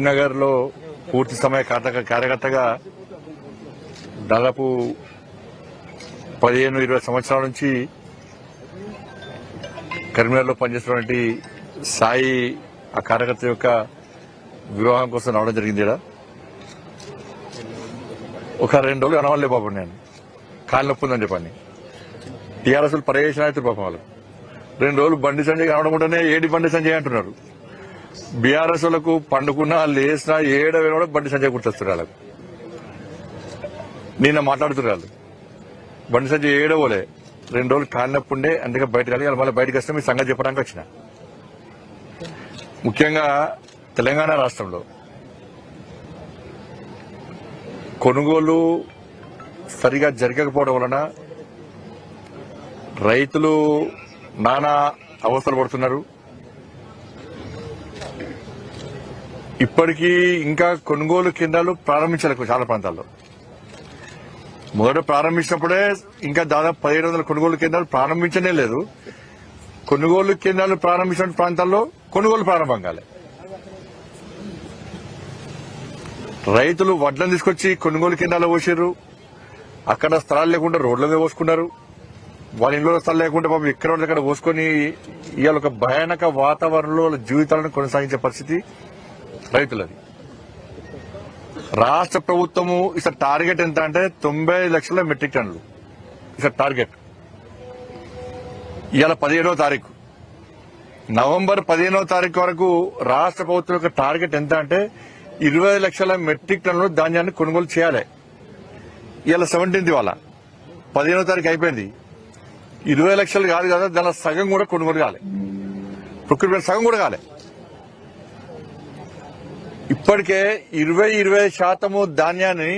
నగర్ లో పూర్తి సమయ కార్యకర్తగా దాదాపు 15-20 సంవత్సరాల నుంచి కరీంనగర్ లో పనిచేస్తున్నటువంటి సాయి ఆ కార్యకర్త యొక్క వివాహం కోసం రావడం జరిగింది. ఒక 2 రోజులు అనవాళ్ళే పాపం, నేను కాలు నొప్పి ఉందని చెప్పండి. టీఆర్ఎస్ పర్యవేక్షణ అవుతారు పాపం వాళ్ళు. 2 రోజులు బండి సంజయ్ కనవడం ఉంటేనే ఏడి బండి సంజయ్ అంటున్నారు. బీఆర్ఎస్ వాళ్ళకు పండుకున్నా లేచినా ఏడవేనా కూడా బండి సంజయ్ గుర్తొస్తారు వాళ్ళకు. నిన్న మాట్లాడుతున్నారు వాళ్ళు, బండి సంజయ్ ఏడవలే 2 రోజులు కాలినప్పుడు ఉండే, అందుకే బయటకు వెళ్ళి మళ్ళీ బయటకు వస్తే మీ సంగతి చెప్పడానికి వచ్చిన. ముఖ్యంగా తెలంగాణ రాష్ట్రంలో కొనుగోలు సరిగా జరగకపోవడం వలన రైతులు నానా అవస్థలు పడుతున్నారు. ఇప్పటికీ ఇంకా కొనుగోలు కేంద్రాలు ప్రారంభించలేదు చాలా ప్రాంతాల్లో. మొదట ప్రారంభించినప్పుడే ఇంకా దాదాపు 1700 కొనుగోలు కేంద్రాలు ప్రారంభించనే లేదు. కొనుగోలు కేంద్రాలు ప్రారంభించిన ప్రాంతాల్లో కొనుగోలు ప్రారంభం కాలే. రైతులు వడ్లను తీసుకొచ్చి కొనుగోలు కేంద్రాల్లో పోసారు. అక్కడ స్థలాలు లేకుండా రోడ్ల మీద పోసుకున్నారు. వాళ్ళ ఇంట్లో స్థలం లేకుండా పాపం ఎక్కడ పోసుకొని ఇవాళ ఒక భయానక వాతావరణంలో వాళ్ళ జీవితాలను కొనసాగించే పరిస్థితి రైతులది. రాష్ట్ర ప్రభుత్వము ఇసలు టార్గెట్ ఎంత అంటే 90 లక్షల మెట్రిక్ టన్నులు ఇసలు టార్గెట్. ఇవాళ 17వ తారీఖు, నవంబర్ 15వ తారీఖు వరకు రాష్ట్ర ప్రభుత్వం యొక్క టార్గెట్ ఎంత అంటే 20 లక్షల మెట్రిక్ టన్నులు ధాన్యాన్ని కొనుగోలు చేయాలి. ఇవాళ 17th, ఇవాళ 15వ తారీఖు అయిపోయింది. 20 లక్షలు కాదు కదా, దానిలో సగం కూడా కొనుగోలు కాలే, ప్రొక్యూర్మెంట్ సగం కూడా కాలే. ఇప్పటికే 20% ధాన్యాన్ని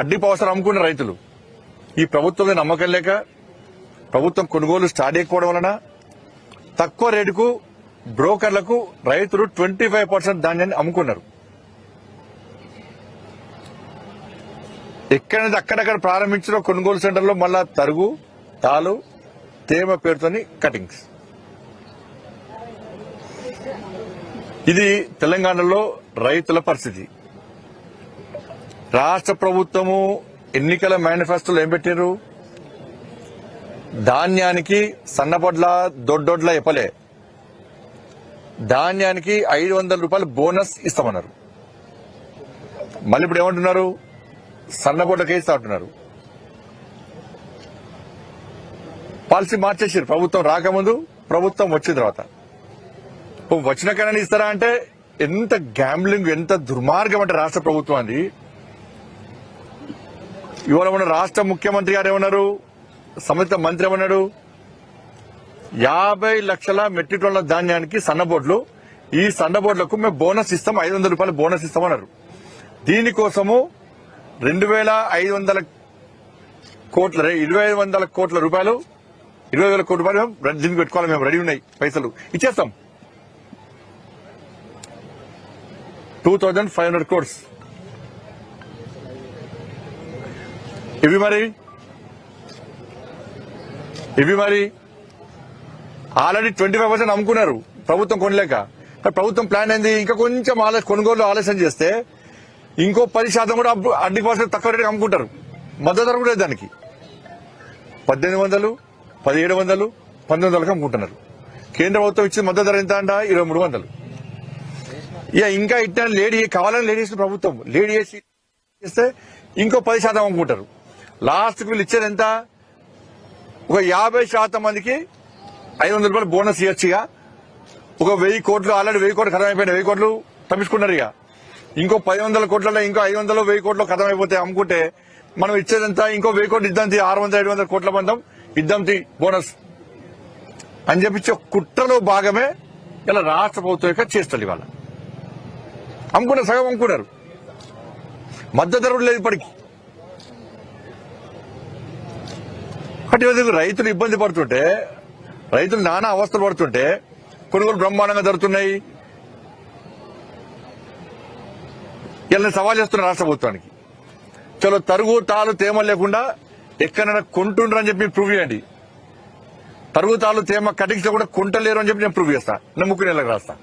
అడ్డిపవసరం అమ్ముకున్న రైతులు ఈ ప్రభుత్వం నమ్మకం లేక ప్రభుత్వం కొనుగోలు స్టార్ట్ చేయకపోవడం వలన తక్కువ రేటుకు బ్రోకర్లకు రైతులు 25% ధాన్యాన్ని అమ్ముకున్నారు. ఎక్కడైతే అక్కడక్కడ ప్రారంభించిన కొనుగోలు సెంటర్లో మళ్ళా తరుగు, తాలు, తేమ పేరుతోని కటింగ్స్. ఇది తెలంగాణలో రైతుల పరిస్థితి. రాష్ట్ర ప్రభుత్వము ఎన్నికల మేనిఫెస్టోలో ఏం పెట్టారు? ధాన్యానికి సన్నపొడ్ల దొడ్డొడ్ల చెప్పలే, ధాన్యానికి 500 రూపాయలు బోనస్ ఇస్తామన్నారు. మళ్ళీ ఇప్పుడు ఏమంటున్నారు? సన్నపొడ్లకే ఇస్తా అంటున్నారు. పాలసీ మార్చేసారు ప్రభుత్వం రాకముందు, ప్రభుత్వం వచ్చిన తర్వాత. వచ్చినాకైనా ఇస్తారా అంటే ఎంత గ్యాంబ్లింగ్, ఎంత దుర్మార్గం అంటే రాష్ట్ర ప్రభుత్వం అది. ఇవాళ మన రాష్ట్ర ముఖ్యమంత్రి గారు ఏమన్నారు, సంబంధిత మంత్రి ఏమన్నాడు? 50 లక్షల మెట్రిక్ టన్నుల ధాన్యానికి సన్నబోడ్లు, ఈ సన్నబోడ్లకు మేము బోనస్ ఇస్తాం, 500 రూపాయలు బోనస్ ఇస్తామన్నారు. దీనికోసము 2500 కోట్ల 2,500 కోట్ల రూపాయలు, 20,000 కోట్ల రూపాయలు దీనికి పెట్టుకోవాలి. మేము రెడీ ఉన్నాయి, పైసలు ఇచ్చేస్తాం. 2,500 crores. ఇవి మరి ఆల్రెడీ 25% అమ్ముకున్నారు ప్రభుత్వం కొనలేక. ప్రభుత్వం ప్లాన్ ఏంది? ఇంకా కొంచెం కొనుగోలు ఆలస్యం చేస్తే ఇంకో 10% కూడా అడ్డిపవసరం తక్కువ రేటుకి అమ్ముకుంటారు. మద్దతు ధర కూడా దానికి 1800, 1700, 1900 అమ్ముకుంటున్నారు. కేంద్ర ప్రభుత్వం ఇచ్చిన మద్దతు ధర ఎంత అంట? 2300. ఇక ఇంకా ఇట్లా కావాలని లేడీస్ ప్రభుత్వం లేడీ చేస్తే ఇంకో 10% అమ్ముకుంటారు. లాస్ట్ వీళ్ళు ఇచ్చేది ఎంత? ఒక 50% మందికి 500 రూపాయలు బోనస్ ఇవ్వచ్చుగా. ఒక 1000 కోట్లు ఆల్రెడీ 1000 కోట్లు ఖతం అయిపోయినాయి, 1000 కోట్లు తప్పించుకున్నారు. ఇక ఇంకో 500 కోట్లలో ఇంకో 500, 1000 కోట్లు ఖతం అయిపోతే అమ్ముకుంటే మనం ఇచ్చేదంతా ఇంకో 1000 కోట్లు ఇద్దాం, 600-700 కోట్ల మందం ఇద్దాం బోనస్ అని చెప్పించి కుట్రలో భాగమే ఇలా రాష్ట్ర ప్రభుత్వం యొక్క చేస్తారు. ఇవాళ అమ్ముకున్నారు, సగం అమ్ముకున్నారు. మద్దతు ధర లేదు ఇప్పటికీ. అటు రైతులు ఇబ్బంది పడుతుంటే, రైతులు నానా అవస్థలు పడుతుంటే కొనుగోలు బ్రహ్మాండంగా జరుగుతున్నాయి. ఇలా సవాల్ చేస్తున్నారు రాష్ట్ర ప్రభుత్వానికి. చలో తరుగు, తాలు, తేమ లేకుండా ఎక్కడైనా కొంటుండ్రని చెప్పి ప్రూవ్ చేయండి. తరుగు, తాలు, తేమ కటింగ్స్ కూడా కొంటలేరు అని చెప్పి నేను ప్రూవ్ చేస్తా. నేను 3 నెలలకు రాస్తా.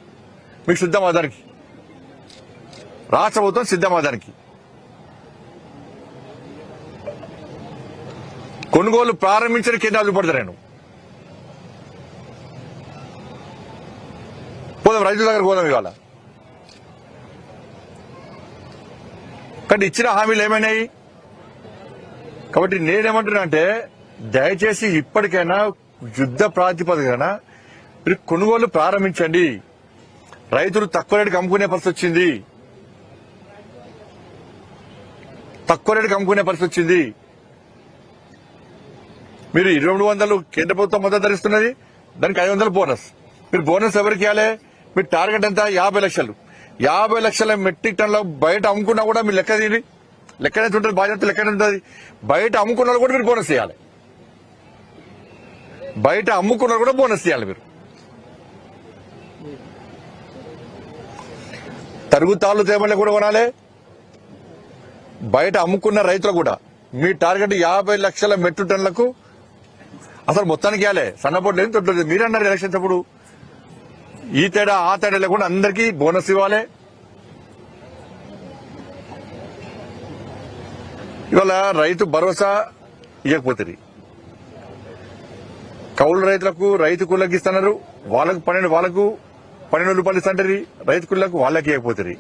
మీకు సిద్ధమా దానికి? రాష్ట్ర ప్రభుత్వం సిద్ధమా దానికి? కొనుగోలు ప్రారంభించిన కేంద్రాలు చూపడతా నేను పోదాం, రైతుల దగ్గర పోదాం ఇవాళ. కానీ ఇచ్చిన హామీలు ఏమైనాయి? కాబట్టి నేనేమంటున్నా అంటే దయచేసి ఇప్పటికైనా యుద్ధ ప్రాతిపదికన మీరు కొనుగోలు ప్రారంభించండి. రైతులు తక్కువ రేటుకి అమ్ముకునే పరిస్థితి వచ్చింది, మీరు 2300 కేంద్ర ప్రభుత్వం మద్దతు ధరిస్తున్నది, దానికి 500 బోనస్. మీరు బోనస్ ఎవరికి ఇవ్వాలి? మీరు టార్గెట్ ఎంత? 50 లక్షలు. 50 లక్షల మెట్రిక్ టన్ల బయట అమ్ముకున్నా కూడా మీరు లెక్క తీయండి. లెక్కనే ఉంటుంది, బాధ్యత లెక్కనే ఉంటుంది. బయట అమ్ముకున్నా కూడా మీరు బోనస్ ఇవ్వాలి. బయట అమ్ముకున్నా కూడా బోనస్ ఇవ్వాలి. మీరు తరుగుతాళ్ళు తేమలే కూడా కొనాలి. బయట అమ్ముకున్న రైతులు కూడా మీ టార్గెట్ 50 లక్షల మెట్రిక్ టన్లకు అసలు మొత్తానికి ఇవ్వాలి. సన్నపోటు లేదు, తొట్టు లేదు. మీరన్నారు ఎలక్షన్స్ అప్పుడు ఈ తేడా ఆ తేడా లేకుండా అందరికీ బోనస్ ఇవ్వాలి. ఇవాళ రైతు భరోసా ఇవ్వకపోతుంది. కౌలు రైతులకు రైతు కూలకి ఇస్తున్నారు, వాళ్ళకు 12 రూపాయలు ఇస్తుంటారు. రైతు కూలకు వాళ్ళకి ఇవ్వకపోతుంది.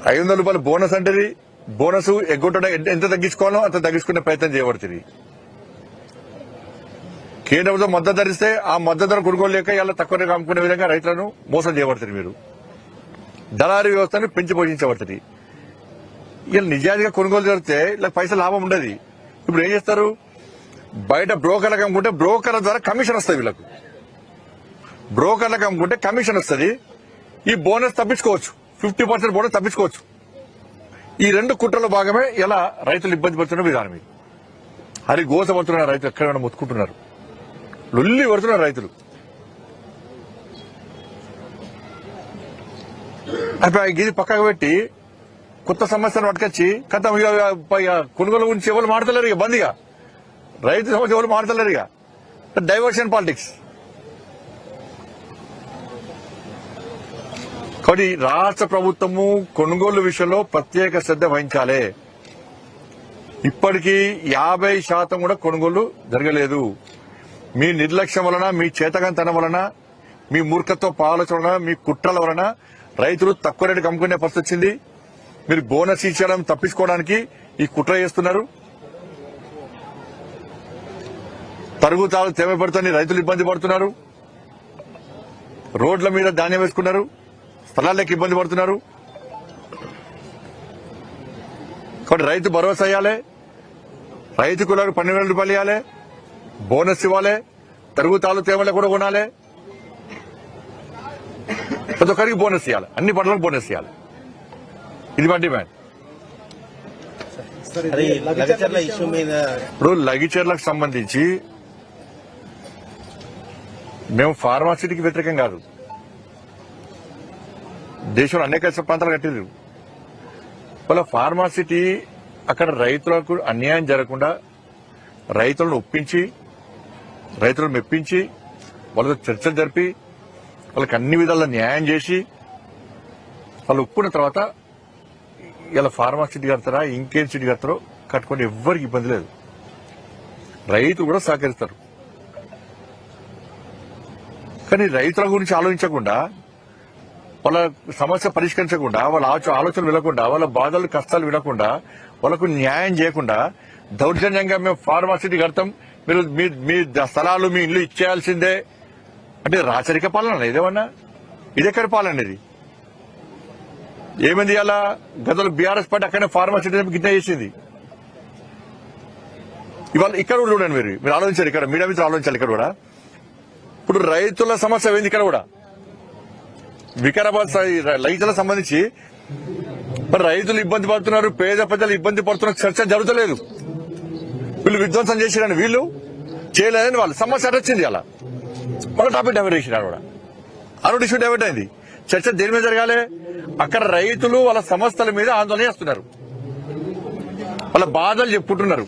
500 రూపాయలు బోనస్ అంటది. బోనస్ ఎగ్గొట్టడం ఎంత తగ్గించుకోవాలో అంత తగ్గించుకునే ప్రయత్నం చేయబడుతుంది. కేంద్ర ప్రభుత్వం మద్దతు ధరిస్తే ఆ మద్దతు ధర కొనుగోలు లేక ఇలా తక్కువ రేటు అమ్ముకునే విధంగా రైతులను మోసం చేయబడుతుంది. మీరు దళారీ వ్యవస్థను పెంచి పోషించబడుతుంది. ఇలా నిజాయితీగా కొనుగోలు జరిగితే ఇలా పైసలు లాభం ఉండదు. ఇప్పుడు ఏం చేస్తారు? బయట బ్రోకర్లకు అమ్ముకుంటే బ్రోకర్ల ద్వారా కమిషన్ వస్తుంది. వీళ్ళకు బ్రోకర్లకు అమ్ముకుంటే కమిషన్ వస్తుంది. ఈ బోనస్ తప్పించుకోవచ్చు, 50% బోనస్ తప్పించుకోవచ్చు. ఈ రెండు కుట్రలో భాగమే ఇలా రైతులు ఇబ్బంది పడుతున్న విధానం. ఇది హరి గోస పడుతున్నారు రైతులు, ఎక్కడైనా మొత్తుకుంటున్నారు, లొల్లి పడుతున్నారు రైతులు. ఇది పక్కకు పెట్టి కొత్త సమస్యను పట్టుకొచ్చి కథ కొనుగోలు గురించి ఎవరు మాడతలేరు. ఇక బందిగా రైతు సమస్య ఎవరు మాడతలేరు. ఇక డైవర్షన్ పాలిటిక్స్. కాబట్టి రాష్ట్ర ప్రభుత్వము కొనుగోలు విషయంలో ప్రత్యేక శ్రద్ధ వహించాలి. ఇప్పటికీ 50% కూడా కొనుగోలు జరగలేదు. మీ నిర్లక్ష్యం వలన, మీ చేతకంతనం వలన, మీ మూర్ఖత్వ ఆలోచన వలన, మీ కుట్రల వలన రైతులు తక్కువ రేటుకి అమ్ముకునే పరిస్థితి వచ్చింది. మీరు బోనస్ ఇచ్చడం తప్పించుకోవడానికి ఈ కుట్ర చేస్తున్నారు. తరుగుతాలు తేమ పడుతుంది, రైతులు ఇబ్బంది పడుతున్నారు. రోడ్ల మీద ధాన్యం వేసుకున్నారు, స్థలాలకు ఇబ్బంది పడుతున్నారు. కాబట్టి రైతు భరోసా ఇవ్వాలి, రైతు కులకు 12,000 రూపాయలు ఇవ్వాలి, బోనస్ ఇవ్వాలి, తరుగుతాలు తేమలే కూడా కొనాలి. ప్రతి ఒక్కరికి బోనస్ ఇవ్వాలి, అన్ని పంటలకు బోనస్ ఇవ్వాలి. ఇది మా డిమాండ్. ఇప్పుడు లగిచర్లకు సంబంధించి మేము ఫార్మాసిటీకి వ్యతిరేకం కాదు. దేశంలో అనేక ప్రాంతాలు కట్టిరు. వాళ్ళ ఫార్మాసిటీ అక్కడ రైతులకు అన్యాయం జరగకుండా రైతులను ఒప్పించి, రైతులను మెప్పించి, వాళ్ళతో చర్చలు జరిపి, వాళ్ళకి అన్ని విధాల న్యాయం చేసి వాళ్ళు ఒప్పుకున్న తర్వాత ఇలా ఫార్మాసిటీ కడతారా ఇంకేం సిటీ కడతారో కట్టుకుంటే ఎవ్వరికి ఇబ్బంది లేదు. రైతులు కూడా సహకరిస్తారు. కానీ రైతుల గురించి ఆలోచించకుండా, వాళ్ళ సమస్య పరిష్కరించకుండా, వాళ్ళ ఆలోచన వినకుండా, వాళ్ళ బాధలు కష్టాలు వినకుండా, వాళ్ళకు న్యాయం చేయకుండా దౌర్జన్యంగా మేము ఫార్మాసిటీ కడతాం, మీరు మీ స్థలాలు మీ ఇల్లు ఇచ్చేయాల్సిందే అంటే రాచరిక పాలన ఇదేమన్నా? ఇదెక్కడి పాలన? ఇది ఏమైంది? అలా గతంలో బీఆర్ఎస్ పార్టీ అక్కడనే ఫార్మాసిటీ గిట్ట చేసింది. ఇవాళ ఇక్కడ కూడా చూడండి, మీరు ఆలోచించారు. ఇక్కడ మీడియా మిత్రులు ఆలోచించాలి. ఇక్కడ కూడా ఇప్పుడు రైతుల సమస్య ఏంది? ఇక్కడ కూడా వికారాబాద్ రైతులకు సంబంధించి మరి రైతులు ఇబ్బంది పడుతున్నారు, పేద ప్రజలు ఇబ్బంది పడుతున్నారు, చర్చ జరుగుతలేదు. వీళ్ళు విధ్వంసం చేసిరని వీళ్ళు చేయలేదని వాళ్ళు సమస్య వచ్చింది. అలా మళ్ళీ టాపిక్ డైవర్ట్ చేసినారు. కూడా అరవై ఇష్యూ డైవర్ట్ అయింది. చర్చ దేని మీద జరగాలి? అక్కడ రైతులు వాళ్ళ సమస్యల మీద ఆందోళన చేస్తున్నారు, వాళ్ళ బాధలు చెప్పుకుంటున్నారు.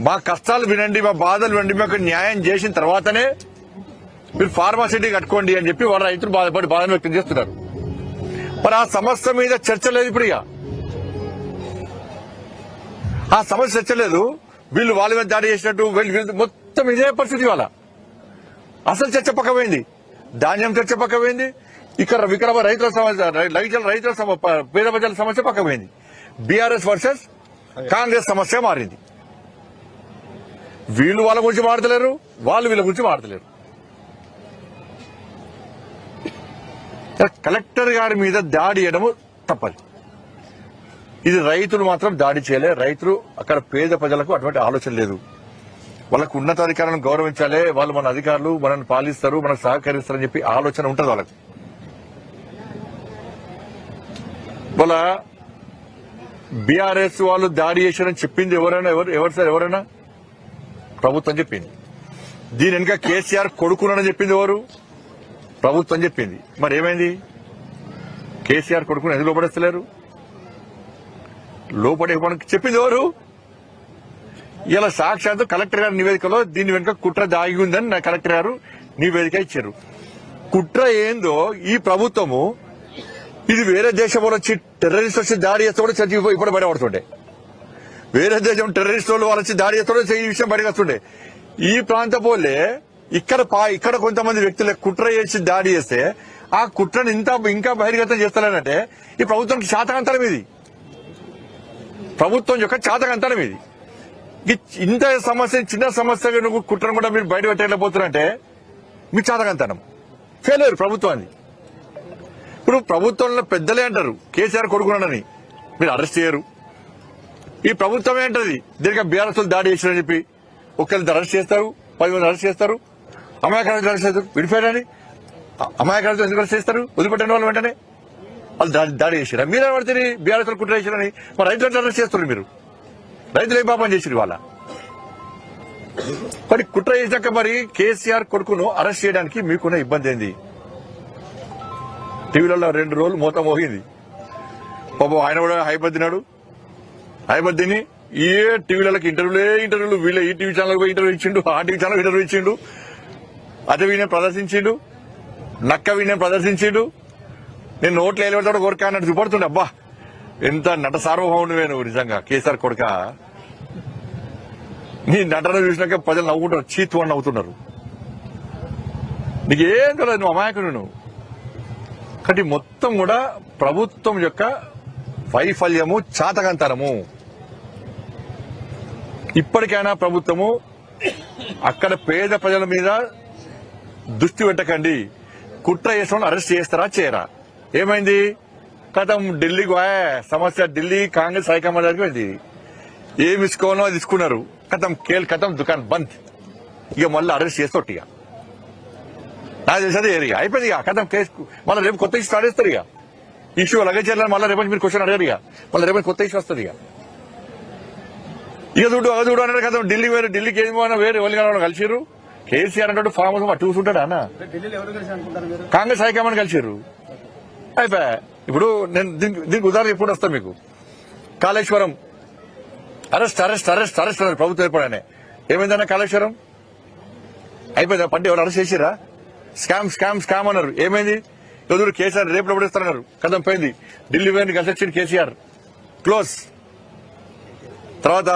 మా కష్టాలు వినండి, మా బాధలు వినండి, మాకు న్యాయం చేసిన తర్వాతనే మీరు ఫార్మాసిటీ కట్టుకోండి అని చెప్పి వాళ్ళ రైతులు బాధను వ్యక్తం చేస్తున్నారు. మరి ఆ సమస్య మీద చర్చ లేదు ఇప్పుడు. ఇక ఆ సమస్య చర్చ లేదు. వీళ్ళు వాళ్ళ మీద దాడి చేసినట్టు వీళ్ళు మొత్తం ఇదే పరిస్థితి. వాళ్ళ అసలు చర్చ పక్కపోయింది, ధాన్యం చర్చ పక్కపోయింది, ఇక్కడ వికారాబాద్ రైతుల పేద ప్రజల సమస్య పక్కపోయింది. బీఆర్ఎస్ వర్సెస్ కాంగ్రెస్ సమస్య మారింది. వీళ్ళు వాళ్ళ గురించి మాడతలేరు, వాళ్ళు వీళ్ళ గురించి మాడతలేరు. కలెక్టర్ గారి మీద దాడి చేయడము తప్పదు. ఇది రైతులు మాత్రం దాడి చేయలే. రైతులు అక్కడ పేద ప్రజలకు అటువంటి ఆలోచన లేదు. వాళ్ళకు ఉన్నతాధికారులను గౌరవించాలి, వాళ్ళు మన అధికారులు మనల్ని పాలిస్తారు, మనకు సహకరిస్తారని చెప్పి ఆలోచన ఉంటుంది వాళ్ళకు. వాళ్ళ బీఆర్ఎస్ వాళ్ళు దాడి చేశారని చెప్పింది ఎవరైనా ప్రభుత్వం చెప్పింది. దీని వెనుక కేసీఆర్ కొడుకునని చెప్పింది ఎవరు? ప్రభుత్వం చెప్పింది. మరి ఏమైంది? కేసీఆర్ కొడుకుని ఎందుకు లోపడేస్తలేరు? లోపడే చెప్పింది ఎవరు? ఇలా సాక్షాత్తు కలెక్టర్ గారి నివేదికలో దీని వెనుక కుట్ర దాగి ఉందని నా కలెక్టర్ గారు నివేదిక ఇచ్చారు. కుట్ర ఏందో ఈ ప్రభుత్వము ఇది వేరే దేశం వాళ్ళు వచ్చి టెర్రరిస్ట్ వచ్చి దాడి చేస్తే కూడా చర్చ ఇప్పుడు బయటపడుతుండే. వేరే దేశం టెర్రరిస్ట్ వాళ్ళు వచ్చి దాడి చేస్తే ఈ విషయం బయటకు వస్తుండే. ఈ ప్రాంత పోలే ఇక్కడ కొంతమంది వ్యక్తులు కుట్ర చేసి దాడి చేస్తే ఆ కుట్రను ఇంకా బహిర్గతం చేస్తారంటే ఈ ప్రభుత్వానికి చాతకంతరం. ఇది ప్రభుత్వం యొక్క చాతకంతరం. ఇది ఇంత సమస్య, చిన్న సమస్య నువ్వు కుట్రను కూడా మీరు బయట పెట్టలేకపోతున్నారంటే మీ చాతకంతనం, ఫెయిల్యూర్ ప్రభుత్వాన్ని. ఇప్పుడు ప్రభుత్వంలో పెద్దలే అంటారు కేసీఆర్ కొడుకున్నాడని, మీరు అరెస్ట్ చేయరు. ఈ ప్రభుత్వమే అంటది దీనికి బీఆర్ఎస్ దాడి చేశారని చెప్పి ఒకరిని అరెస్ట్ చేస్తారు, 10 మంది అరెస్ట్ చేస్తారు, అమాయకులను అరెస్ట్ చేస్తారు. విడిపోయారని అమాయకులతో ఎందుకు అరెస్ట్ చేస్తారు? వదిలిపెట్టిన వాళ్ళు వెంటనే వాళ్ళు దాడి చేశారు. మీరే పడితే బీఆర్ఎస్ కుట్ర చేశారని మరి రైతులను అరెస్ట్ చేస్తారు. మీరు రైతులు ఏం పాపం చేశారు వాళ్ళ? మరి కుట్ర చేశాక మరి కేసీఆర్ కొడుకును అరెస్ట్ చేయడానికి మీకున్న ఇబ్బంది ఏంది? టీవీలలో 2 రోజులు మూత మోగింది. పాపం ఆయన కూడా హైబద్దినాడు. హైబద్దిని ఏ టీవీలకి ఇంటర్వ్యూలు వీళ్ళ ఈ టీవీ ఛానల్ పోయి ఇంటర్వ్యూ ఇచ్చిండు, ఆ టీవీ ఛానల్ ఇంటర్వ్యూ ఇచ్చిండు, అదే వీణ్ణి ప్రదర్శించిండు, నక్క వీణ్ణి ప్రదర్శించిండు. నేను నోట్లు ఏలబెడతాడు కోరిక అన్నట్టు చూపడుతుండే. అబ్బా ఎంత నట సార్వభౌమునివే నువ్వు నిజంగా కేసీఆర్ కొడుక. నీ నటన చూసినాక ప్రజలు నవ్వుకుంటారు, చీతు అని నవ్వుతున్నారు. నీకేం కదా, నువ్వు అమాయకుడు నువ్వు. కాబట్టి మొత్తం కూడా ప్రభుత్వం యొక్క వైఫల్యము, చాతకంతరము. ఇప్పటికైనా ప్రభుత్వము అక్కడ పేద ప్రజల మీద దృష్టి పెట్టకండి. కుట్ర చేసిన అరెస్ట్ చేస్తారా చేయరా? ఏమైంది? కథం ఢిల్లీకి సమస్య, ఢిల్లీ కాంగ్రెస్ హైకమాండ్ దగ్గరికి వెళ్ళి ఏమి ఇసుకోవాలో అది తీసుకున్నారు. కథం దుకాణం బంద్. ఇక మళ్ళీ అరెస్ట్ చేస్తోటి. ఇక నాకు తెలిసేది ఇక అయిపోయింది. ఇక కథం కేసు మళ్ళీ రేపు కొత్త ఇష్యూ స్టార్ట్ చేస్తారు. ఇక ఇష్యూ అలాగే చేయాలని మళ్ళీ రేపు మీరు క్వశ్చన్ అడిగారు. ఇక మళ్ళీ రేపు కొత్త ఇష్యూ వస్తుంది. ఇక చూడు అన్నాడు కదా. ఢిల్లీకి ఏది పోయినా వేరే ఎవరికైనా కలిసిరు. కేసీఆర్ అంటే ఫామ్ హౌస్ అటు చూసుంటాడా అన్న? కాంగ్రెస్ హైకమాండ్ కలిసిరు. అయిపోయా. ఇప్పుడు నేను దీనికి ఉదాహరణ ఎప్పుడు వస్తా మీకు. కాళేశ్వరం అరెస్ట్ అన్నారు ప్రభుత్వం ఏర్పడానే. ఏమైందన్న కాళేశ్వరం? అయిపోయిందా? పంట ఎవరు అరెస్ట్ చేసిరా? స్కామ్ అన్నారు. ఏమైంది? ఎదురు కేసీఆర్ రేపు లోపడేస్తారన్నారు. కథం పోయింది. ఢిల్లీ పోయింది, కలిసి వచ్చింది కేసీఆర్, క్లోజ్. తర్వాత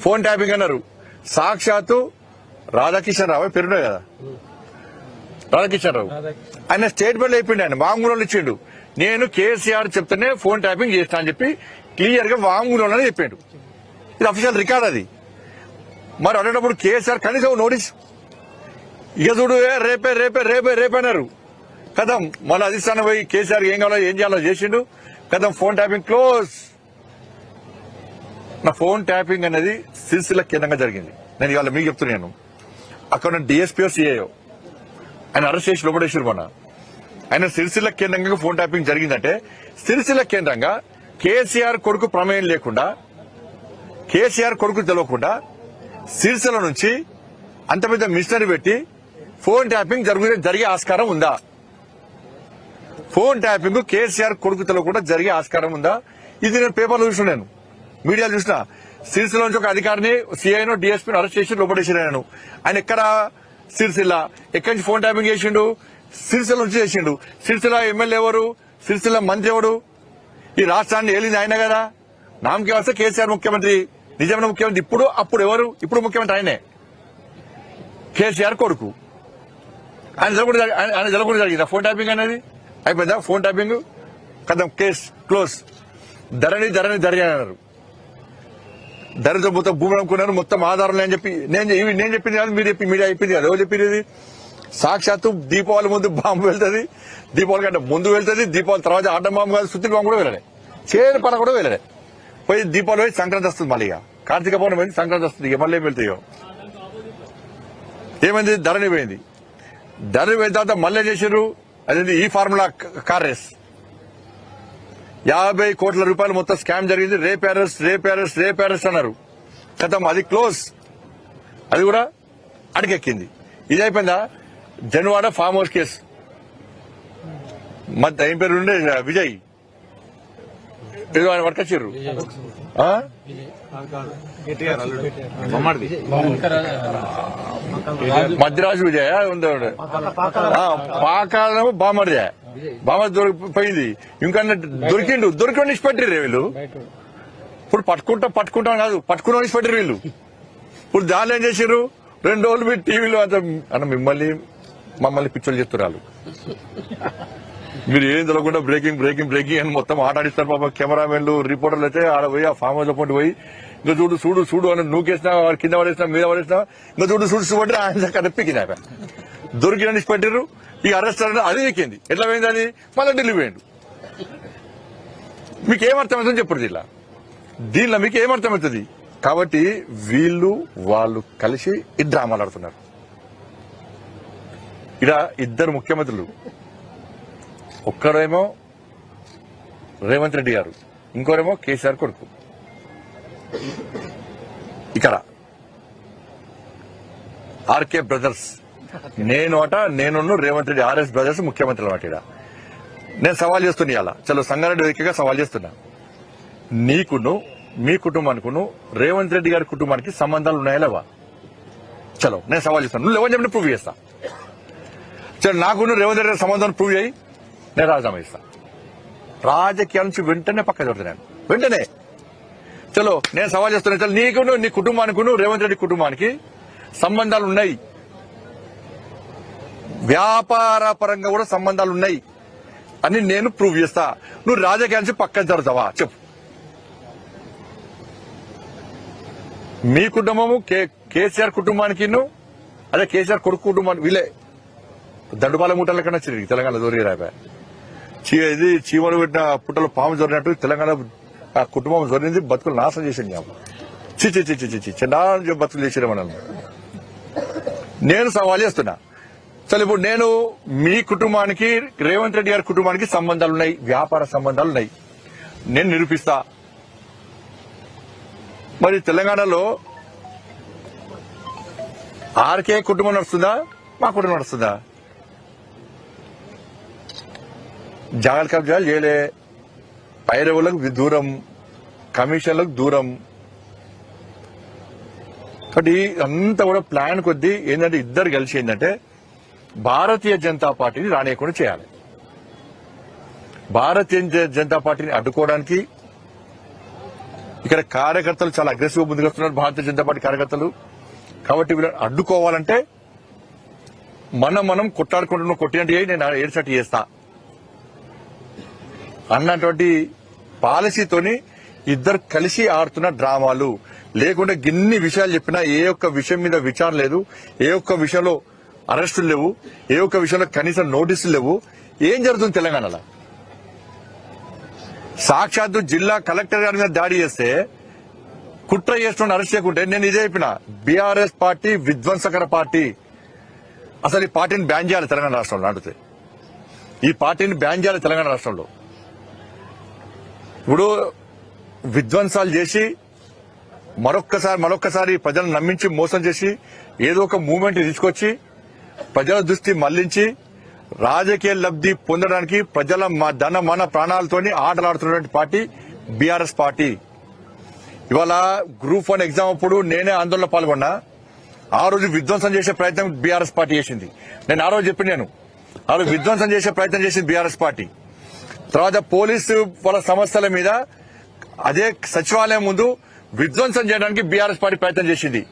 ఫోన్ ట్యాపింగ్ అన్నారు. సాక్షాత్తు రాధాకిషన్ రావు పేరున్నాయి కదా, రాధాకిషన్ రావు ఆయన స్టేట్మెంట్ అయిపోయింది. ఆయన వాంగ్మూలంలో ఇచ్చిండు. నేను కేసీఆర్ చెప్తేనే ఫోన్ ట్యాపింగ్ చేస్తా అని చెప్పి క్లియర్ గా వాంగ్మూలంలోనే చెప్పాడు. ఇది అఫీషియల్ రికార్డ్ అది. మరి అనేటప్పుడు కేసీఆర్ కనీసం నోటీస్ ఇక చూడు రేపే అన్నారు. కథం మళ్ళీ అధిష్టానం పోయి కేసీఆర్ ఏం కావాలో ఏం చేయాలో చేసిండు. కథం ఫోన్ ట్యాపింగ్ క్లోజ్. నా ఫోన్ ట్యాపింగ్ అనేది సిరిసిల్ల కేంద్రంగా జరిగింది. నేను ఇవాళ మీకు చెప్తున్నాను. అక్కడ డిఎస్పీ సిఐఓ ఆయన అరెస్ట్ చేసి లోపడేసారు. మన ఆయన సిరిసిల్ల కేంద్రంగా ఫోన్ ట్యాపింగ్ జరిగిందంటే సిరిసిల్ల కేంద్రంగా కేసీఆర్ కొడుకు ప్రమేయం లేకుండా, కేసీఆర్ కొడుకు తెలియకుండా సిరిసిల్ల నుంచి అంత పెద్ద మిషనరీ పెట్టి ఫోన్ ట్యాపింగ్ జరిగే ఆస్కారం ఉందా? ఫోన్ ట్యాపింగ్ కేసీఆర్ కొడుకు తెలియకుండా జరిగే ఆస్కారం ఉందా? ఇది నేను పేపర్లో చూసిన, నేను మీడియాలో చూసిన. సిరిసిల్ల నుంచి ఒక అధికారిని సిఐను డిఎస్పీని అరెస్ట్ చేసి లోపడేసాడు. ఆయన ఎక్కడ? సిరిసిల్ల. ఎక్కడి నుంచి ఫోన్ ట్యాపింగ్ చేసిండు? సిరిసిల్ల నుంచి చేసిండు. సిరిసిల్ల ఎమ్మెల్యే ఎవరు? సిరిసిల్ల మంత్రి ఎవడు? ఈ రాష్ట్రాన్ని ఏలింది ఆయన కదా. నామకే వస్తే కేసీఆర్ ముఖ్యమంత్రి, నిజమైన ముఖ్యమంత్రి. అప్పుడు ఎవరు? ఇప్పుడు ముఖ్యమంత్రి ఆయనే, కేసీఆర్ కొడుకు. ఆయన జరగకుండా జరిగిందా ఫోన్ ట్యాపింగ్ అనేది? అయిపోయిందా ఫోన్ ట్యాపింగ్? కదా, కేసు క్లోజ్. ధరణి అన్నారు. ధరతో మొత్తం భూములు అమ్ముకున్నారు, మొత్తం ఆధారం అని చెప్పి నేను చెప్పింది కాదు, మీరు చెప్పి మీడియా చెప్పింది కాదు. ఎవరు చెప్పింది? సాక్షాత్తు దీపావళి ముందు బాంబు వెళ్తుంది, దీపావళి కంటే ముందు వెళ్తుంది, దీపావళి తర్వాత ఆటం బాంబు కాదు, సుత్తి బాంబు కూడా వెళ్ళలే, చేను పడ కూడా వెళ్ళలే. పోయి దీపావళి పోయి సంక్రాంతి వస్తుంది, మళ్ళీ ఇక కార్తీక పౌర్ణమి పోయింది, సంక్రాంతి వస్తుంది, ఇక మళ్ళీ ఏం వెళ్తాయో. ఏమైంది? ధరణి పోయింది. ధరణి పోయిన తర్వాత మళ్ళీ ఏం చేశారు? అదేంటి ఈ ఫార్ములా కార్ రేస్, 50 కోట్ల రూపాయలు మొత్తం స్కామ్ జరిగింది. రేప్ అరెస్ట్ అన్నారు. గతం అది క్లోజ్, అది కూడా అడిగెక్కింది. ఇది అయిపోయిందా? జన్వాడ ఫామ్ హౌస్ కేసు, ఏం పేరు ఉండే విజయ్, ఏదో ఆయన పట్టుకొచ్చారు. మధ్యరాజు విజయ ఉంది, పాకాల బామర్దే, బామ దొరికిపోయింది. ఇంకా దొరికిండు ఇచ్చిపెట్టారు వీళ్ళు. ఇప్పుడు పట్టుకుంటాం కాదు, పట్టుకున్న ఇచ్చిపెట్టారు వీళ్ళు. ఇప్పుడు దానిలో ఏం చేశారు? 2 రోజులు మీరు టీవీలో అంత అన్న మమ్మల్ని పిచ్చోళ్ళు చెప్తున్నారు. మీరు ఏం తెలియకుండా బ్రేకింగ్ అని మొత్తం ఆటాడిస్తారు. పాప కెమెరామెన్లు, రిపోర్టర్లు అయితే ఆడ పోయి ఆ ఫామ్ హౌస్ లో పోయి ఇంకా చూడు అని నూకేసినా, కింద పడేసినా, మీద పడేసినా, ఇంకా చూడు ఆయన కనిపించింది. ఆయన దొరికిన పెట్టారు. ఈ అరెస్ట్ అది ఎక్కింది. ఎట్లా పోయింది అది? మళ్ళీ ఢిల్లీ పోయిండు. మీకు ఏమర్థమవుతుంది చెప్పండి? దీనిలో మీకు ఏమర్థమవుతుంది? కాబట్టి వాళ్ళు కలిసి ఈ డ్రామాలు ఆడుతున్నారు. ఇక్కడ 2 ముఖ్యమంత్రులు, ఒక్కరేమో రేవంత్ రెడ్డి గారు, ఇంకోరేమో కేసీఆర్ కొడుకు. ఇక్కడ ఆర్కే బ్రదర్స్, నేను రేవంత్ రెడ్డి, ఆర్ఎస్ బ్రదర్స్ ముఖ్యమంత్రులు అన్నమాట. ఇక్కడ నేను సవాల్ చేస్తున్నా, ఇలా చలో సంగారెడ్డి వేదికగా సవాల్ చేస్తున్నా. నీకును, మీ కుటుంబానికిను, రేవంత్ రెడ్డి గారి కుటుంబానికి సంబంధాలు ఉన్నాయా లేవా? చలో నేను సవాల్ చేస్తాను. నువ్వు లేవని చెప్పి ప్రూవ్ చేస్తా. చలో నాకును రేవంత్ రెడ్డి గారి సంబంధాన్ని ప్రూవ్ చేయి, నేను రాజీనామా ఇస్తా. రాజకీయాల నుంచి వెంటనే పక్క జరుగుతున్నాను, వెంటనే. చలో నేను సవాల్ చేస్తున్నా. చలో నీకును, నీ కుటుంబానికిను, రేవంత్ రెడ్డి కుటుంబానికి సంబంధాలు ఉన్నాయి, వ్యాపార పరంగా కూడా సంబంధాలు ఉన్నాయి అని నేను ప్రూవ్ చేస్తా. నువ్వు రాజకీయాల నుంచి పక్కన జరుగుతావా చెప్పు. మీ కుటుంబము కేసీఆర్ కుటుంబానికి, అదే కేసీఆర్ కొడుకు కుటుంబానికి, వీళ్ళే దండుపాల మూటల కన్నా చిరిగి తెలంగాణ దొరికి రాబా. ఇది చీమలు పెట్టిన పుట్టలు పాము జొరినట్టు తెలంగాణ ఆ కుటుంబం జొరింది, బతుకులు నాశనం చేసింది. చిన్న బతుకులు చేసిన మనల్ని. నేను సవాల్ చేస్తున్నా. సరే ఇప్పుడు నేను మీ కుటుంబానికి, రేవంత్ రెడ్డి గారి కుటుంబానికి సంబంధాలు ఉన్నాయి, వ్యాపార సంబంధాలు ఉన్నాయి, నేను నిరూపిస్తా. మరి తెలంగాణలో ఆర్కే కుటుంబం నడుస్తుందా, మా కుటుంబం నడుస్తుందా? జాగ్రత్త కబ్జాలు చేయలే, పైరవులకు దూరం, కమిషన్లకు దూరం. కాబట్టి అంతా కూడా ప్లాన్ కొద్దీ ఏంటంటే ఇద్దరు కలిసి ఏంటంటే భారతీయ జనతా పార్టీని రానియకుండా చేయాలి. భారతీయ జనతా పార్టీని అడ్డుకోవడానికి ఇక్కడ కార్యకర్తలు చాలా అగ్రెసివ్ ముందుకు వస్తున్నారు, భారతీయ జనతా పార్టీ కార్యకర్తలు. కాబట్టి వీళ్ళని అడ్డుకోవాలంటే మనం కొట్టాడుకుంటున్నాం, కొట్టినట్టు నేను ఏడ్చట్టు చేస్తా అన్నటువంటి పాలసీతోని ఇద్దరు కలిసి ఆడుతున్న డ్రామాలు. లేకుంటే గిన్ని విషయాలు చెప్పినా ఏ ఒక్క విషయం మీద విచారణ లేదు, ఏ ఒక్క విషయంలో అరెస్టులు లేవు, ఏ ఒక్క విషయంలో కనీసం నోటీసులు లేవు. ఏం జరుగుతుంది తెలంగాణలో? సాక్షాత్తు జిల్లా కలెక్టర్ గారి మీద దాడి చేస్తే, కుట్ర చేస్తున్న అరెస్ట్ చేయకుంటే నేను ఇదే చెప్పిన, బీఆర్ఎస్ పార్టీ విధ్వంసకర పార్టీ. అసలు ఈ పార్టీని బ్యాన్ చేయాలి తెలంగాణ రాష్ట్రంలో. అడిగితే ఈ పార్టీని బ్యాన్ చేయాలి తెలంగాణ రాష్ట్రంలో. ఇప్పుడు విధ్వంసాలు చేసి మరొక్కసారి ప్రజలను నమ్మించి మోసం చేసి ఏదో ఒక మూవ్మెంట్ తీసుకొచ్చి ప్రజల దృష్టి మళ్లించి రాజకీయ లబ్ధి పొందడానికి ప్రజల మన ప్రాణాలతోని ఆటలాడుతున్నటువంటి పార్టీ బీఆర్ఎస్ పార్టీ. ఇవాళ గ్రూప్ 1 ఎగ్జామ్ అప్పుడు నేనే ఆందోళన పాల్గొన్నా. ఆ రోజు విధ్వంసం చేసే ప్రయత్నం బీఆర్ఎస్ పార్టీ చేసింది. నేను ఆ రోజు విధ్వంసం చేసే ప్రయత్నం చేసింది బీఆర్ఎస్ పార్టీ. తర్వాత పోలీసు వాళ్ళ సమస్యల మీద అదే సచివాలయం ముందు విధ్వంసం చేయడానికి బీఆర్ఎస్ పార్టీ ప్రయత్నం చేసింది.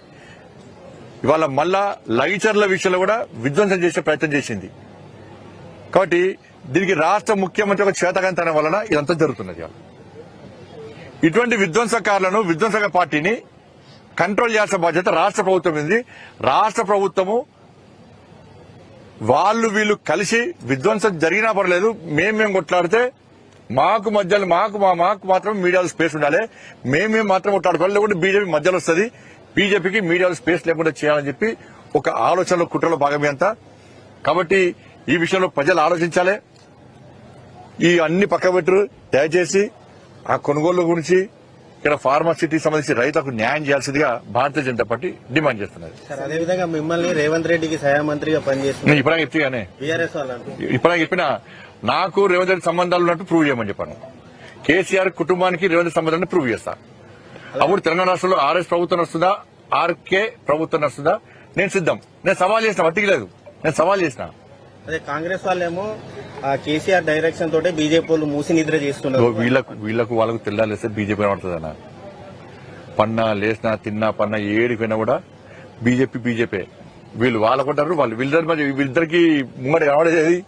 ఇవాళ మళ్ళా లైచర్ల విషయంలో కూడా విధ్వంసం చేసే ప్రయత్నం చేసింది. కాబట్టి దీనికి రాష్ట్ర ముఖ్యమంత్రి ఒక చేతకంతనం వలన ఇదంతా జరుగుతున్నది. ఇటువంటి విధ్వంసక పార్టీని కంట్రోల్ చేయాల్సిన బాధ్యత రాష్ట్ర ప్రభుత్వం ఉంది. రాష్ట్ర ప్రభుత్వము వాళ్ళు వీళ్ళు కలిసి విధ్వంసం జరిగినా పర్లేదు, మేము కొట్లాడితే మాకు మాత్రం మీడియాలో స్పేస్ ఉండాలి, మేము మాత్రం కొట్లాడుకోవాలి, లేకుంటే బీజేపీ మధ్యలో వస్తుంది, బీజేపీకి మీడియాలో స్పేస్ లేకుండా చేయాలని చెప్పి ఒక ఆలోచనలో కుట్రలో భాగమే అంతా. కాబట్టి ఈ విషయంలో ప్రజలు ఆలోచించాలి. ఈ అన్ని పక్కబెట్టరు. దయచేసి ఆ కొనుగోలు గురించి ఇక్కడ ఫార్మాసిటీకి సంబంధించి రైతులకు న్యాయం చేయాల్సిందిగా భారతీయ జనతా పార్టీ డిమాండ్ చేస్తున్నది. అదేవిధంగా మిమ్మల్ని రేవంత్ రెడ్డికి సహాయ మంత్రిగా పనిచేస్తున్నారు. ఇప్పటికే చెప్తానే ఇప్పటికే చెప్పినా నాకు రేవంత్ రెడ్డి సంబంధాలు ఉన్నట్టు ప్రూవ్ చేయమని చెప్పాను. కేసీఆర్ కుటుంబానికి రేవంత్ రెడ్డి సంబంధాన్ని ప్రూవ్ చేస్తా. అప్పుడు తెలంగాణ రాష్ట్రంలో ఆర్ఎస్ ప్రభుత్వం వస్తుందా, ఆర్కే ప్రభుత్వం వస్తుందా, నేను సిద్ధం. నేను సవాల్ చేసిన, వట్టికి లేదు, నేను సవాల్ చేసిన. అదే కాంగ్రెస్ వాళ్ళేమో కేసీఆర్ డైరెక్షన్ తోటే బీజేపీ వాళ్ళు మూసి నిద్ర చేస్తున్నారు. వాళ్ళకు తెల్లాలేస్తే బీజేపీ పడుతుందన్న. పన్నా లేసినా తిన్నా పన్నా ఏడిపోయినా కూడా బీజేపీ వాళ్ళకుంటారు. వీళ్ళిద్దరికి ముంగడి కనబడేది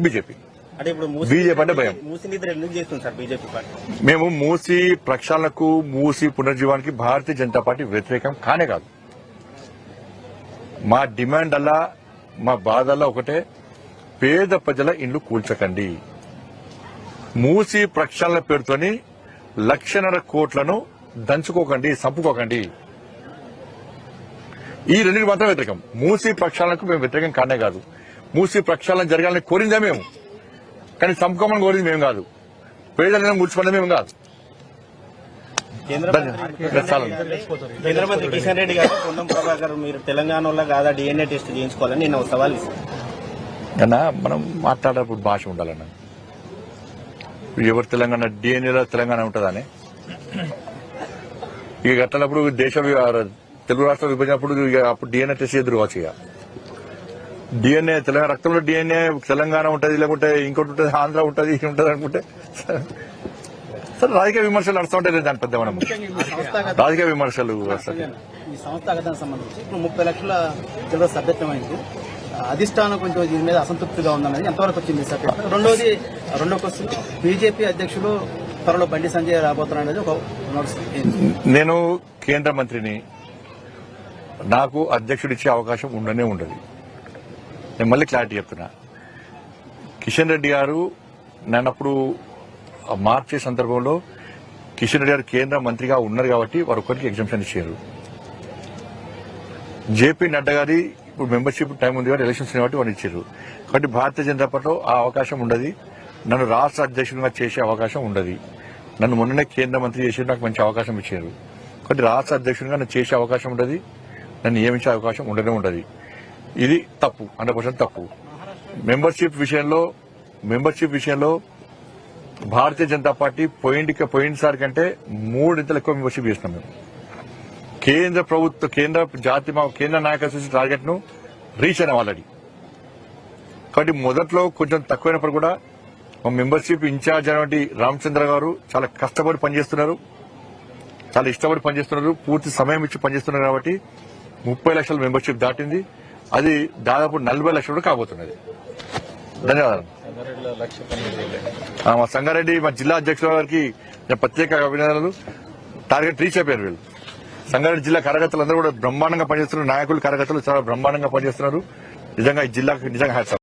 బీజేపీ. అంటే ఇప్పుడు బీజేపీ అంటే భయం. మూసి నిద్ర ఎందుకు చేస్తుంది సార్ బీజేపీ పార్టీ? మేము మూసి ప్రక్షాళనకు, మూసి పునర్జీవానికి భారతీయ జనతా పార్టీ వ్యతిరేకం కానే కాదు. మా డిమాండ్ అలా, మా బాధల్లో ఒకటే, పేద ప్రజల ఇండ్లు కూల్చకండి. మూసి ప్రక్షాళన పేరుతోని 1,00,000 కోట్లను దంచుకోకండి, చంపుకోకండి. ఈ రెండింటి మాత్రం వ్యతిరేకం. మూసి ప్రక్షాళనకు మేము వ్యతిరేకం కానే కాదు. మూసి ప్రక్షాళన జరగాలని కోరిందే మేము, కానీ చంపుకోమని కోరింది మేము కాదు. పేదలను కూల్చుకున్నది మేము కాదు. కేంద్ర మంత్రి కిషన్ రెడ్డి గారు పొన్నం ప్రభాకర్ మీరు తెలంగాణలో కాదా డిఎన్ఏ టెస్ట్ చేయించుకోవాలని నిన్న సవాల్ ఇస్తారు. అన్నా మనం మాట్లాడేటప్పుడు భాష ఉండాలన్న. ఎవరు తెలంగాణ డిఎన్ఏలో తెలంగాణ ఉంటుందని ఇక కట్టినప్పుడు తెలుగు రాష్ట్రాలు విభజినప్పుడు అప్పుడు డిఎన్ఏ టెస్ట్ ఎదురుకోవచ్చు. ఇక డిఎన్ఏ తెలంగాణ రక్తంలో డిఎన్ఏ తెలంగాణ ఉంటుంది, లేకుంటే ఇంకోటి ఉంటుంది, ఆంధ్ర ఉంటుంది, ఇది ఉంటుంది అనుకుంటే సరే రాజకీయ విమర్శలు నడుస్తూ ఉంటాయి. దాని పెద్ద మనం రాజకీయ విమర్శలు ఈ సంస్థాగతం సంబంధించి ఇప్పుడు 30 లక్షల చిల్లర సభ్యత్వమైంది. అధిష్టానం కొంచెం దీని మీద అసంతృప్తిగా ఉందన్నది ఎంతవరకు వచ్చింది సార్? రెండో క్వశ్చన్, బీజేపీ అధ్యక్షులు త్వరలో బండి సంజయ్ రాబోతున్నారు ఒక నేను కేంద్ర మంత్రిని, నాకు అధ్యక్షుడిచ్చే అవకాశం ఉండనే ఉండదు. నేను మళ్ళీ క్లారిటీ చెప్తున్నా. కిషన్ రెడ్డి గారు నన్నప్పుడు మార్చే సందర్భంలో కిషన్ రెడ్డి గారు కేంద్ర మంత్రిగా ఉన్నారు కాబట్టి వారు ఒక్కరికి ఎగ్జామ్షన్ ఇచ్చారు. జేపీ నడ్డా గారి ఇప్పుడు మెంబర్షిప్ టైం ఉంది కాబట్టి ఎలక్షన్స్ కాబట్టి వాళ్ళు ఇచ్చారు. కాబట్టి భారతీయ జనతా పార్టీలో ఆ అవకాశం ఉండదు. నన్ను రాష్ట్ర అధ్యక్షుడిగా చేసే అవకాశం ఉండదు. నన్ను మొన్ననే కేంద్ర మంత్రి చేసి నాకు మంచి అవకాశం ఇచ్చారు. కాబట్టి రాష్ట్ర అధ్యక్షుడిగా నన్ను చేసే అవకాశం ఉండదు, నన్ను నియమించే అవకాశం ఉండనే ఉండదు. ఇది తప్పు, 100% తప్పు. మెంబర్షిప్ విషయంలో భారతీయ జనతా పార్టీ పోయినసారి కంటే 3 ఇంతలు ఎక్కువ మెంబర్షిప్ చేస్తున్నాం. మేము కేంద్ర నాయకత్వ టార్గెట్ ను రీచ్ అయినాం ఆల్రెడీ. కాబట్టి మొదట్లో కొంచెం తక్కువైనప్పుడు కూడా మా మెంబర్షిప్ ఇన్ఛార్జ్ అయినటువంటి రామచంద్ర గారు చాలా కష్టపడి పనిచేస్తున్నారు, చాలా ఇష్టపడి పనిచేస్తున్నారు, పూర్తి సమయం ఇచ్చి పనిచేస్తున్నారు. కాబట్టి 30 లక్షల మెంబర్షిప్ దాటింది. అది దాదాపు 40 లక్షలు కాబోతున్నది. ధన్యవాదాలు. మా సంగారెడ్డి మా జిల్లా అధ్యక్షుల గారికి ప్రత్యేక అభినందనలు. టార్గెట్ రీచ్ అయిపోయారు వీళ్ళు. సంగారెడ్డి జిల్లా కార్యకర్తలు అందరూ కూడా బ్రహ్మాండంగా పనిచేస్తున్నారు. నాయకులు కార్యకర్తలు చాలా బ్రహ్మాండంగా పనిచేస్తున్నారు. నిజంగా ఈ జిల్లాకు నిజంగా హ్యాట్స్ ఆఫ్.